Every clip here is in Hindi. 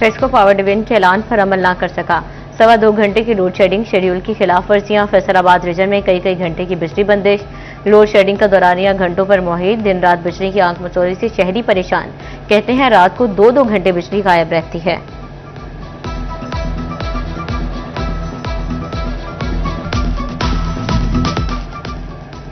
फेस्को पावर डिवीजन के ऐलान पर अमल न कर सका। 2.25 घंटे की लोड शेडिंग, शेड्यूल की खिलाफ वर्जियां, फैसलाबाद रीजन में कई घंटे की बिजली बंदिश, लोड शेडिंग का दौरानिया घंटों पर मुहित, दिन रात बिजली की आंख मचोरी से शहरी परेशान। कहते हैं रात को 2-2 घंटे बिजली गायब रहती है।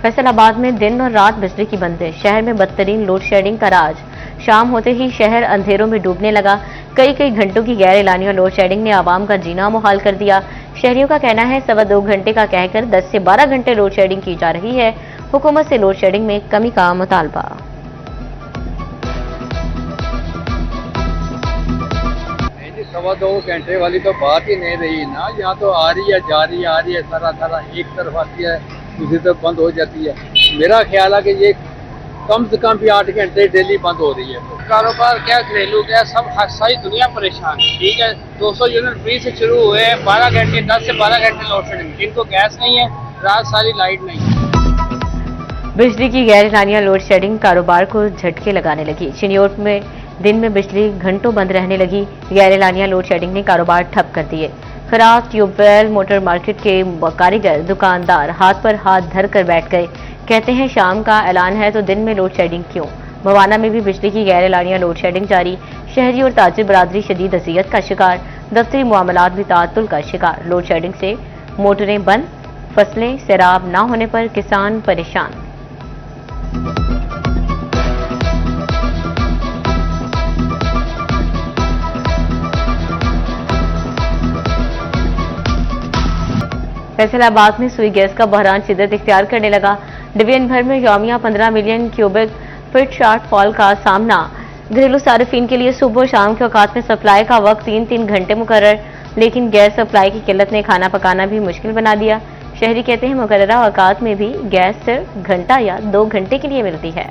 फैसलाबाद में दिन और रात बिजली की बंदिश, शहर में बदतरीन लोड शेडिंग का राज। शाम होते ही शहर अंधेरों में डूबने लगा। कई घंटों की गैर एलानिया लोड शेडिंग ने आवाम का जीना मुहाल कर दिया। शहरियों का कहना है 2.25 घंटे का कहकर 10 से 12 घंटे लोड शेडिंग की जा रही है। हुकूमत से लोड शेडिंग में कमी का मुतालबा। 2.25 घंटे वाली तो बात ही नहीं रही ना। यहाँ तो आ रही है, जा रही है, आ रही है, सारा एक तरफ आती है, दूसरी तरफ बंद हो जाती है। मेरा ख्याल है कि ये कम से कम भी 8 घंटे डेली बंद हो रही है। कारोबार क्या, घरेलू क्या, सब सारी दुनिया परेशान है। ठीक है, 200 यूनिट फ्री से शुरू हुए, 12 घंटे 10 से 12 घंटे लोड शेडिंग। जिनको गैस नहीं है, रात सारी लाइट नहीं है। बिजली की गैर एलानिया लोड शेडिंग कारोबार को झटके लगाने लगी। चिनियोट में दिन में बिजली घंटों बंद रहने लगी। गैर एलानिया लोड शेडिंग ने कारोबार ठप कर दिए। खराब ट्यूबवेल, मोटर मार्केट के कारीगर, दुकानदार हाथ पर हाथ धर कर बैठ गए। कहते हैं शाम का ऐलान है तो दिन में लोड शेडिंग क्यों। भवाना में भी बिजली की गैर एलानिया लोड शेडिंग जारी। शहरी और ताजिर बरादरी शदीद अजियत का शिकार। दफ्तरी मामलात भी ताअत्तुल का शिकार। लोड शेडिंग से मोटरें बंद, फसलें सैराब न होने पर किसान परेशान। फैसलाबाद में सुई गैस का बहरान शिद्दत इख्तियार करने लगा। डिवीजन भर में यौमिया 15 मिलियन क्यूबिक फीट शॉर्टफॉल का सामना। घरेलू सार्फिन के लिए सुबह शाम के औकात में सप्लाई का वक्त 3-3 घंटे मुकर्रर, लेकिन गैस सप्लाई की किल्लत ने खाना पकाना भी मुश्किल बना दिया। शहरी कहते हैं मुकर्ररा औकात में भी गैस सिर्फ घंटा या 2 घंटे के लिए मिलती है।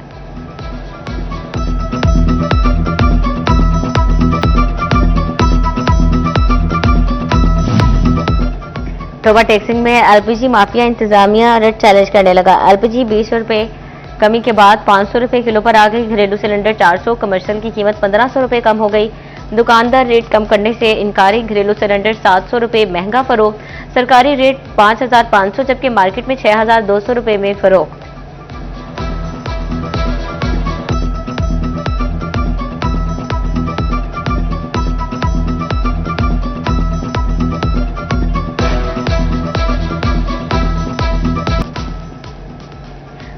टोबा टैक्सिंग में एलपीजी माफिया इंतजामिया रेट चैलेंज करने लगा। एलपीजी 20 रुपए कमी के बाद 500 रुपए किलो पर आ गई। घरेलू सिलेंडर 400, कमर्शियल की कीमत 1500 रुपए कम हो गई। दुकानदार रेट कम करने से इनकारी। घरेलू सिलेंडर 700 रुपए महंगा फरोख्त। सरकारी रेट 5500 जबकि मार्केट में 6200 रुपए में फरोख्त।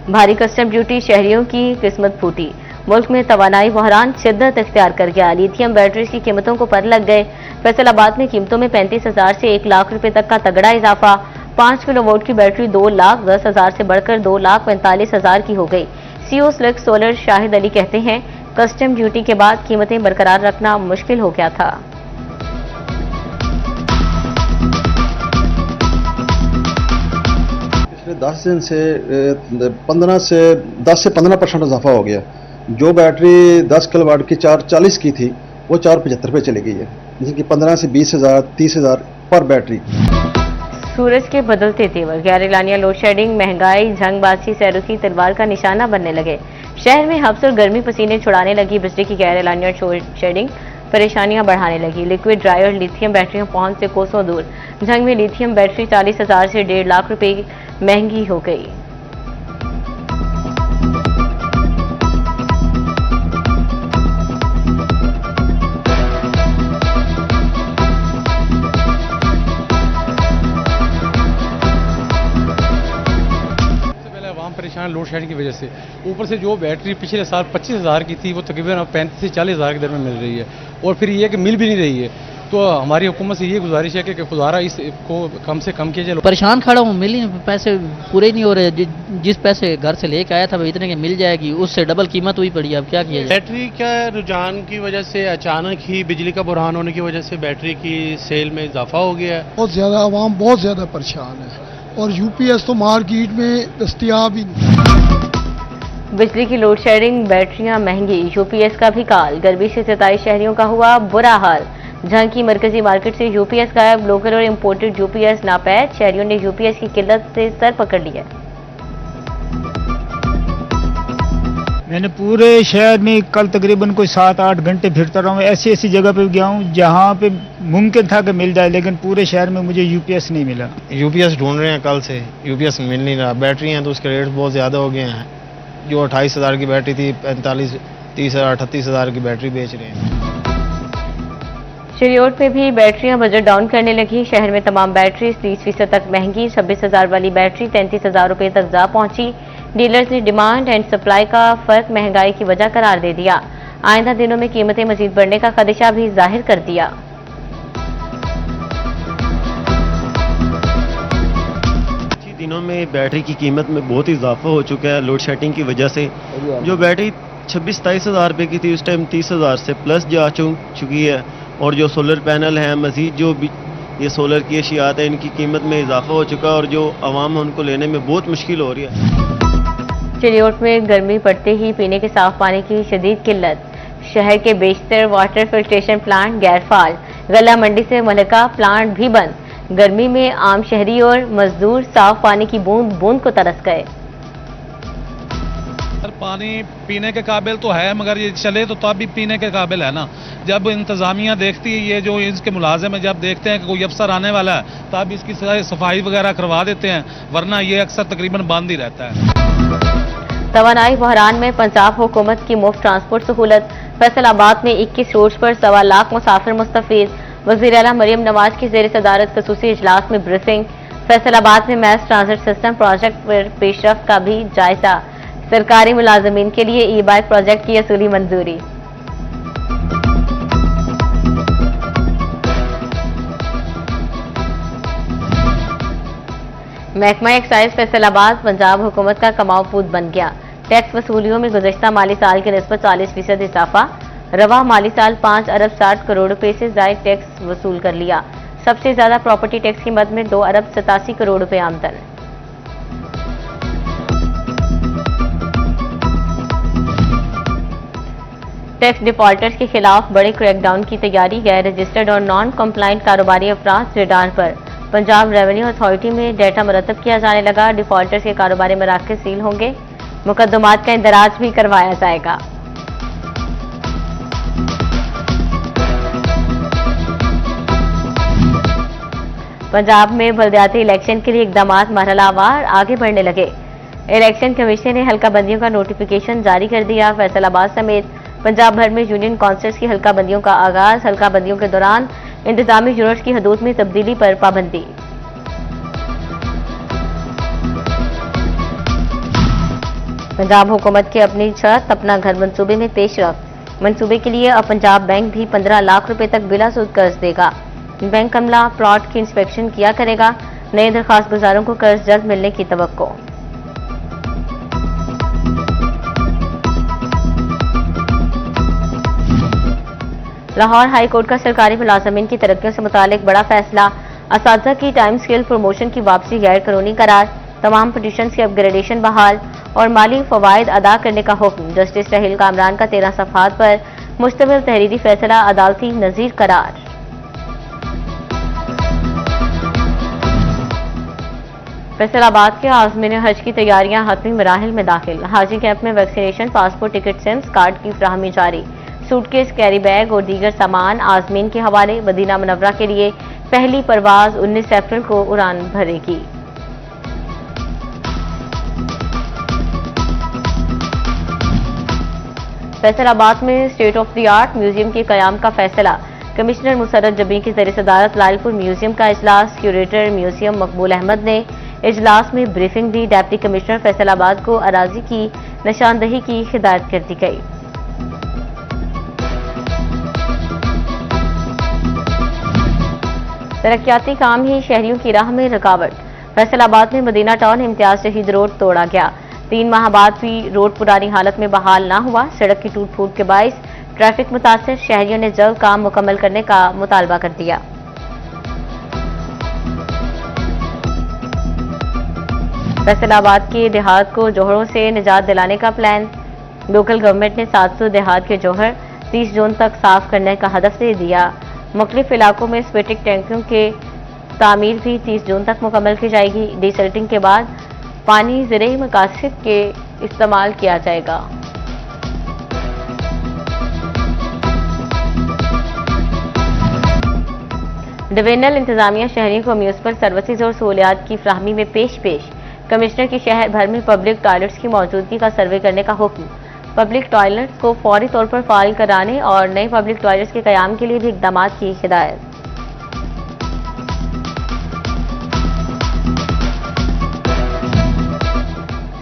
भारी कस्टम ड्यूटी, शहरियों की किस्मत फूटी। मुल्क में तवानाई बहरान शिद्दत इख्तियार कर गया। लिथियम बैटरी की कीमतों को पर लग गए। फैसलाबाद में कीमतों में 35,000 से 1 लाख रुपए तक का तगड़ा इजाफा। 5 किलोवाट की बैटरी 2,10,000 से बढ़कर 2,45,000 की हो गई। सीओ स्लिक सोलर शाहिद अली कहते हैं कस्टम ड्यूटी के बाद कीमतें बरकरार रखना मुश्किल हो गया था। पिछले 10 दिन से 10 से 15% इजाफा हो गया। जो बैटरी 10 किलोवाट की 440 की थी वो 475 पे चली गई है, जिसकी 15 से 20,000 30,000 पर बैटरी। सूरज के बदलते तेवर, गैर एलानिया लोड शेडिंग, महंगाई, झंगबाजी सैरुखी तलवार का निशाना बनने लगे। शहर में हब्स और गर्मी पसीने छुड़ाने लगी। बिजली की गैर एलानिया शेडिंग परेशानियां बढ़ाने लगी। लिक्विड ड्राई और लिथियम बैटरियां पहुंच से कोसों दूर। झंग में लिथियम बैटरी 40,000 से 1.5 लाख रुपए महंगी हो गई। परेशान लोड शेडिंग की वजह से। ऊपर से जो बैटरी पिछले साल 25,000 की थी वो तकरीबन 35 से 40,000 के दर में मिल रही है, और फिर ये कि मिल भी नहीं रही है। तो हमारी हुकूमत से ये गुजारिश है कि खुदारा इसको कम से कम कीजिए। परेशान खड़ा हूँ, मिल पैसे पूरे ही नहीं हो रहे। जिस पैसे घर से लेके आया था वो इतने के मिल जाएगी, उससे डबल कीमत हुई पड़ी। अब क्या किया जाए। बैटरी का रुझान की वजह से अचानक ही बिजली का बुरहान होने की वजह से बैटरी की सेल में इजाफा हो गया है। बहुत ज़्यादा आवाम बहुत ज़्यादा परेशान है, और यूपीएस तो मार्केट में दस्तयाब ही नहीं। बिजली की लोड शेडिंग, बैटरियां महंगी, यूपीएस का भी काल। गर्मी से 27 शहरियों का हुआ बुरा हाल। झंग की मरकजी मार्केट से यूपीएस गायब। लोकल और इंपोर्टेड यूपीएस नापैद। शहरियों ने यूपीएस की किल्लत से सर पकड़ लिया। मैंने पूरे शहर में कल तकरीबन कोई 7-8 घंटे फिरता रहा हूँ। ऐसी ऐसी जगह पे गया हूँ जहाँ पे मुमकिन था कि मिल जाए, लेकिन पूरे शहर में मुझे यूपीएस नहीं मिला। यूपीएस ढूंढ रहे हैं, कल से यूपीएस मिल नहीं रहा। बैटरी हैं तो उसके रेट बहुत ज़्यादा हो गए हैं। जो 28,000 की बैटरी थी 45, 30,000, 38,000 की बैटरी बेच रहे हैं। चिड़ियोट में भी बैटरियां बजट डाउन करने लगी। शहर में तमाम बैटरी 30% तक महंगी। 26,000 वाली बैटरी 33,000 रुपए तक जा पहुंची। डीलर्स ने डिमांड एंड सप्लाई का फर्क महंगाई की वजह करार दे दिया। आइंदा दिनों में कीमतें मजीद बढ़ने का खदशा भी जाहिर कर दिया। दिनों में बैटरी की कीमत में बहुत इजाफा हो चुका है लोड शेडिंग की वजह से। जो बैटरी 26-27 हज़ार रुपये की थी उस टाइम 30,000 से प्लस जा चुकी है। और जो सोलर पैनल हैं, मजीद जो भी ये सोलर की अशियात है, इनकी कीमत में इजाफा हो चुका है और जो आवाम है उनको लेने में बहुत मुश्किल हो रही है। चिड़ियोट में गर्मी पड़ते ही पीने के साफ पानी की शदीद किल्लत। शहर के बेशतर वाटर फिल्ट्रेशन प्लांट गैरफाल। गला मंडी से मुल्का प्लांट भी बंद। गर्मी में आम शहरी और मजदूर साफ पानी की बूंद बूंद को तरस गए। पानी पीने के काबिल तो है, मगर ये चले तो तब भी पीने के काबिल है ना। जब इंतजामिया देखती है, ये जो इसके मुलाजिम है, जब देखते हैं कि कोई अफसर आने वाला है तब इसकी सफाई वगैरह करवा देते हैं, वरना ये अक्सर तकरीबन बंद ही रहता है। तवानाई बहरान में पंजाब हुकूमत की मुफ्त ट्रांसपोर्ट सहूलत। फैसलाबाद में 21 रोड्स पर 1.25 लाख मुसाफिर मुस्तफीद। वज़ीर आला मरियम नवाज की ज़ेर सदारत खसूसी इजलास में ब्रीफिंग। फैसलाबाद में मैस ट्रांजिट सिस्टम प्रोजेक्ट पर पेशरफ्त का भी जायजा। सरकारी मुलाजमीन के लिए ई बाइक प्रोजेक्ट की असूली मंजूरी। महकमा एक्साइज फैसलाबाद पंजाब हुकूमत का कमाऊ पूत बन गया। टैक्स वसूलियों में गुज़श्ता माली साल के निस्बत 40% इजाफा। रवा माली साल 5 अरब 60 करोड़ रुपए से जायद टैक्स वसूल कर लिया। सबसे ज्यादा प्रॉपर्टी टैक्स की मद में 2 अरब 87 करोड़ रुपए आमदन। टैक्स डिफॉल्टर्स के खिलाफ बड़े क्रैकडाउन की तैयारी। गैर रजिस्टर्ड और नॉन कंप्लाइंट कारोबारी अफराद रेडार पर। पंजाब रेवेन्यू अथॉरिटी में डेटा मुरतब किया जाने लगा। डिफॉल्टर्स के कारोबारी मराकज़ सील होंगे। मुकदमात का इंदराज भी करवाया जाएगा। पंजाब में बल्दियाती इलेक्शन के लिए इकदामात मरहलावार आगे बढ़ने लगे। इलेक्शन कमीशन ने हल्का बंदियों का नोटिफिकेशन जारी कर दिया। फैसलाबाद समेत पंजाब भर में यूनियन काउंसिल्स की हल्का बंदियों का आगाज। हल्का बंदियों के दौरान इंतजामी यूनिट्स की हदूद में तब्दीली पर पाबंदी। पंजाब हुकूमत के अपनी छत अपना घर मंसूबे में पेशरफ्त। मंसूबे के लिए अब पंजाब बैंक भी 15 लाख रुपए तक बिला सूद कर्ज देगा। बैंक अमला प्लॉट की इंस्पेक्शन किया करेगा। नए दरखास्त गुजारों को कर्ज जल्द मिलने की तवक्को। लाहौर हाई कोर्ट का सरकारी मुलाजमीन की तरक्कियों से मुतालिक बड़ा फैसला। असातिज़ा की टाइम स्केल प्रमोशन की वापसी गैर कानूनी करार। तमाम पिटीशन की अपग्रेडेशन बहाल और माली फवायद अदा करने का हुक्म। जस्टिस रहील कामरान का 13 सफ़हात पर मुश्तमिल तहरीरी फैसला अदालती नज़ीर करार। फैसलाबाद के आज़मीन हज की तैयारियां हतमी मराहिल में दाखिल। हाजी कैंप में vaccination, passport, ticket, SIMs card की फ्राहमी जारी। सूटकेस, कैरी बैग और दीगर सामान आज़मीन के हवाले। मदीना मुनव्वरा के लिए पहली परवाज 19 अप्रैल को उड़ान भरेगी। फैसलाबाद में state of the art museum के कयाम का फैसला। कमिश्नर मुसर्रत जबी की ज़ेर सदारत लालपुर म्यूजियम का इजलास। क्यूरेटर म्यूजियम मकबूल अहमद ने इजलास में ब्रीफिंग दी। डिप्टी कमिश्नर फैसलाबाद को अराजी की निशानदही की हिदायत कर दी गई। तरक्याती काम ही शहरियों की राह में रुकावट। फैसलाबाद में मदीना टाउन इम्तियाज शहीद रोड तोड़ा गया। 3 माह बाद भी रोड पुरानी हालत में बहाल ना हुआ। सड़क की टूट फूट के बाइस ट्रैफिक मुतासिर। शहरियों ने जल्द काम मुकम्मल करने का मुतालबा कर दिया। फैसलाबाद के देहात को जोहरों से निजात दिलाने का प्लान। लोकल गवर्नमेंट ने 700 देहात के जोहर 30 जून तक साफ करने का हदफ दे दिया। मुख्तलिफ इलाकों में स्पेटिक टैंकों के तामीर भी 30 जून तक मुकम्मल की जाएगी। डिसल्टिंग के बाद पानी ज़राई मकासद के इस्तेमाल किया जाएगा। डिवीजनल इंतजामिया शहरियों को म्यूनिसिपल सर्विसेज और सहूलियात की फ्राहमी में पेश कमिश्नर की शहर भर में पब्लिक टॉयलेट्स की मौजूदगी का सर्वे करने का हुक्म। पब्लिक टॉयलेट्स को फौरी तौर पर फाइल कराने और नए पब्लिक टॉयलेट्स के कयाम के लिए भी इकदाम की हिदायत।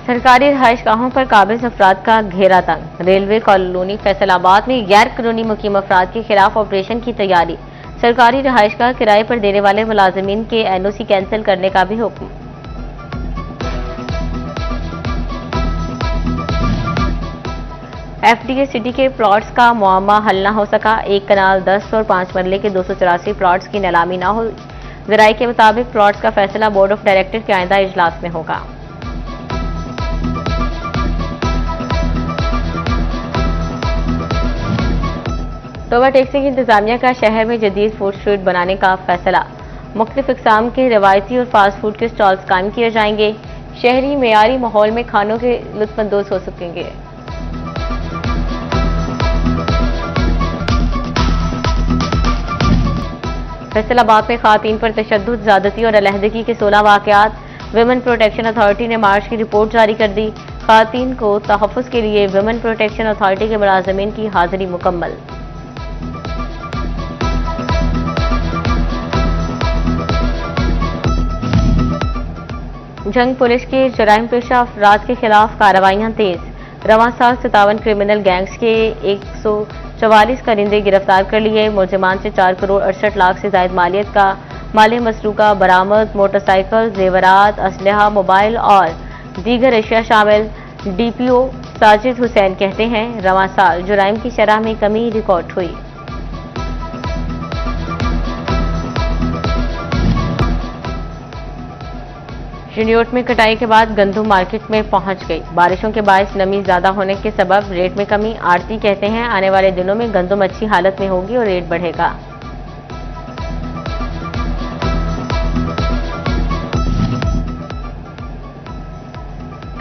सरकारी रहायशगाहों पर काबिज अफराद का घेरा तंग। रेलवे कॉलोनी फैसलाबाद में गैर कानूनी मुकीम अफराद के खिलाफ ऑपरेशन की तैयारी। सरकारी रहायशगाह किराए पर देने वाले मुलाजिमीन के एनओसी कैंसिल करने का भी हुक्म। एफडीए सिटी के प्लॉट्स का मुआमा हल न हो सका। एक कनाल 10 और 5 मरले के 284 प्लॉट्स की नीलामी न हुई। जराये के मुताबिक प्लॉट्स का फैसला बोर्ड ऑफ डायरेक्टर के आइंदा इजलास में होगा। तोबा टैक्सी की इंतजामिया का शहर में जदीद फूड स्ट्रीट बनाने का फैसला। मुख्तलिफ इकसाम के रवायती और फास्ट फूड के स्टॉल्स कायम किए जाएंगे। शहरी मेयारी माहौल में खानों के लुत्फानंदोज हो सकेंगे। फैसलाबाद में खातीन पर तशद्दुद, ज़्यादती और अलहदगी के 16 वाक़यात। विमेन प्रोटेक्शन अथॉरिटी ने मार्च की रिपोर्ट जारी कर दी। खातीन को तहफ़्फ़ुज़ के लिए विमेन प्रोटेक्शन अथॉरिटी के मुलाज़मीन की हाज़िरी मुकम्मल। जंग पुलिस के जराइम पेशा अफराद के खिलाफ कार्रवाइयां तेज। रवां साल 57 क्रिमिनल गैंग्स के 144 करिंदे गिरफ्तार कर लिए। मुलजिमान से 4 करोड़ 68 लाख से ज्यादा मालियत का माल मसरूका बरामद। मोटरसाइकिल, जेवरात, असलहा, मोबाइल और दीगर अशिया शामिल। डीपीओ साजिद हुसैन कहते हैं रवां साल जुराइम की शरह में कमी रिकॉर्ड हुई। चिन्योट में कटाई के बाद गंदम मार्केट में पहुंच गई। बारिशों के बायस नमी ज्यादा होने के सबब रेट में कमी। आड़ती कहते हैं आने वाले दिनों में गंदम अच्छी हालत में होगी और रेट बढ़ेगा।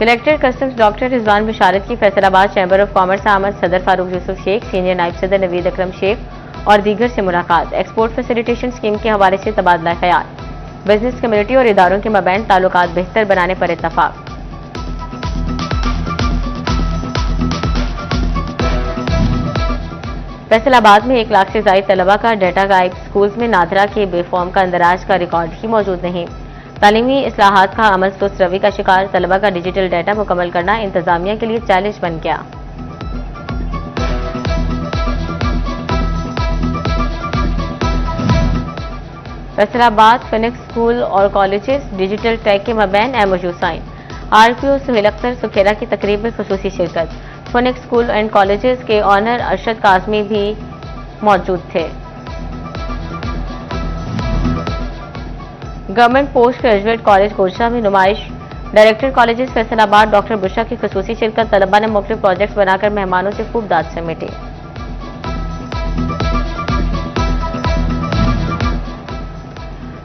कलेक्टर कस्टम्स डॉक्टर रिजवान बिशारत की फैसलाबाद चैंबर ऑफ कॉमर्स आमद सदर फारूक यूसुफ शेख, सीनियर नायब सदर नवीद अकरम शेख और दीगर से मुलाकात। एक्सपोर्ट फैसिलिटेशन स्कीम के हवाले से तबादला ख्याल। बिजनेस कम्युनिटी और इदारों के मबैन ताल्लुकात बेहतर बनाने पर इत्तफाक। फैसलाबाद में 1 लाख से ज्यादा तलबा का डाटा गायब। स्कूल्स में नादरा के बेफॉर्म का अंदराज का रिकॉर्ड ही मौजूद नहीं। तालीमी इस्लाहात का अमल सुस्त रवि का शिकार। तलबा का डिजिटल डाटा मुकम्मल करना इंतजामिया के लिए चैलेंज बन गया। फैसलाबाद फिनिक्स स्कूल और कॉलेजेस डिजिटल टैग के मबैन MOU sign. RPO Suhail Akhtar Sukhera की तकरीब में खुसूसी शिरकत। फिनिक्स स्कूल एंड कॉलेजेस के ऑनर अरशद काजमी भी मौजूद थे। Government post graduate college Gosha में नुमाइश। Director colleges Faisalabad doctor Bushra की खुसूसी शिरकत। तलबा ने मुख्तलिफ प्रोजेक्ट्स बनाकर मेहमानों से खूब दाद समेटी।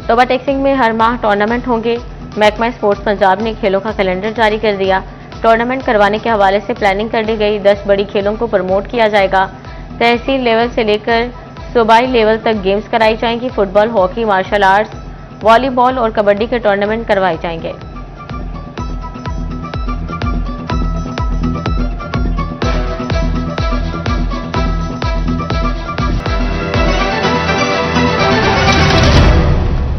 तोबा टैक्सिंग में हर माह टूर्नामेंट होंगे। महकमा स्पोर्ट्स पंजाब ने खेलों का कैलेंडर जारी कर दिया। टूर्नामेंट करवाने के हवाले से प्लानिंग कर ली गई। 10 बड़ी खेलों को प्रमोट किया जाएगा। तहसील लेवल से लेकर सूबाई लेवल तक गेम्स कराई जाएंगी। Football, hockey, martial arts, volleyball और कबड्डी के टूर्नामेंट करवाए जाएंगे।